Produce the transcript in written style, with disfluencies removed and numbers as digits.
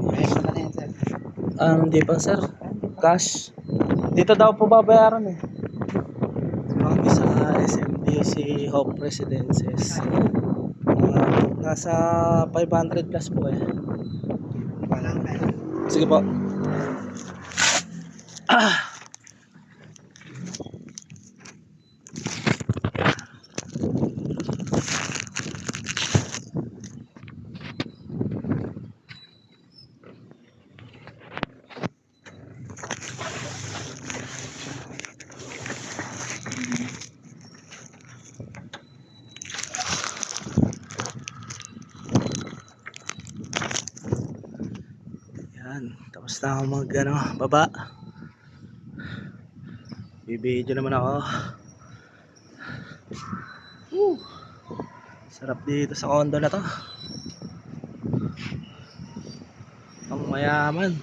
Ayos naman na yan, sir. Hindi pa sir. Cash. Dito daw po babayaran eh. Kami sa SMDC Hope Residences. Nasa 500 plus po eh. Wala na. Sige po. Yan, tapos na ako baba. Bibidyo naman ako. Sarap dito sa condo na to. Ang mayaman.